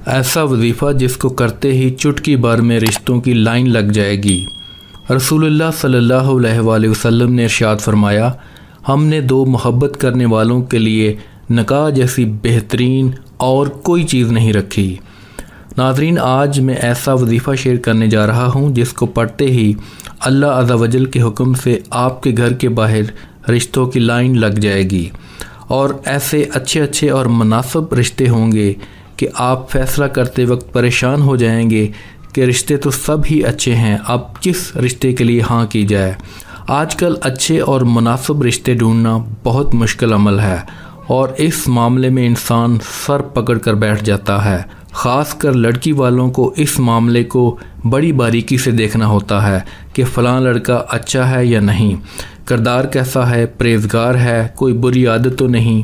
ایسا وظیفہ جس کو کرتے ہی چٹکی بھر میں رشتوں کی لائن لگ جائے گی۔ رسول اللہ صلی اللہ علیہ وآلہ وسلم نے ارشاد فرمایا، ہم نے دو محبت کرنے والوں کے لیے نکاح جیسی بہترین اور کوئی چیز نہیں رکھی۔ ناظرین، آج میں ایسا وظیفہ شیئر کرنے جا رہا ہوں جس کو پڑھتے ہی اللہ عز و جل کے حکم سے آپ کے گھر کے باہر رشتوں کی لائن لگ جائے گی، اور ایسے اچھے اور مناسب رشتے ہوں گے کہ آپ فیصلہ کرتے وقت پریشان ہو جائیں گے کہ رشتے تو سب ہی اچھے ہیں، اب کس رشتے کے لیے ہاں کی جائے۔ آج کل اچھے اور مناسب رشتے ڈھونڈنا بہت مشکل عمل ہے، اور اس معاملے میں انسان سر پکڑ کر بیٹھ جاتا ہے۔ خاص کر لڑکی والوں کو اس معاملے کو بڑی باریکی سے دیکھنا ہوتا ہے کہ فلاں لڑکا اچھا ہے یا نہیں، کردار کیسا ہے، پرہیزگار ہے، کوئی بری عادت تو نہیں۔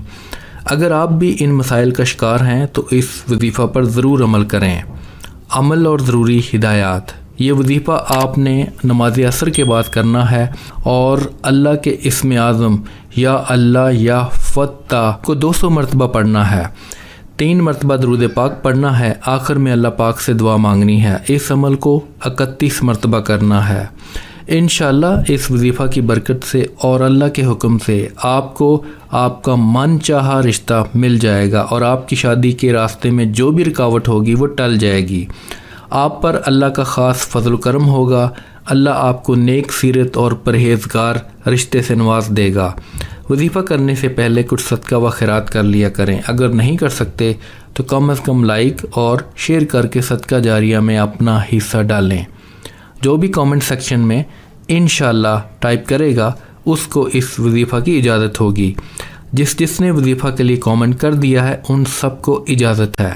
اگر آپ بھی ان مسائل کا شکار ہیں تو اس وظیفہ پر ضرور عمل کریں۔ عمل اور ضروری ہدایات۔ یہ وظیفہ آپ نے نماز عصر کے بعد کرنا ہے، اور اللہ کے اسم اعظم یا اللہ یا فتح کو 200 مرتبہ پڑھنا ہے، 3 مرتبہ درود پاک پڑھنا ہے، آخر میں اللہ پاک سے دعا مانگنی ہے۔ اس عمل کو 31 مرتبہ کرنا ہے۔ انشاءاللہ اس وظیفہ کی برکت سے اور اللہ کے حکم سے آپ کو آپ کا من چاہا رشتہ مل جائے گا، اور آپ کی شادی کے راستے میں جو بھی رکاوٹ ہوگی وہ ٹل جائے گی۔ آپ پر اللہ کا خاص فضل و کرم ہوگا، اللہ آپ کو نیک سیرت اور پرہیزگار رشتے سے نواز دے گا۔ وظیفہ کرنے سے پہلے کچھ صدقہ و خیرات کر لیا کریں، اگر نہیں کر سکتے تو کم از کم لائک اور شیئر کر کے صدقہ جاریہ میں اپنا حصہ ڈالیں۔ جو بھی کامنٹ سیکشن میں انشاءاللہ ٹائپ کرے گا اس کو اس وظیفہ کی اجازت ہوگی۔ جس نے وظیفہ کے لیے کامنٹ کر دیا ہے ان سب کو اجازت ہے۔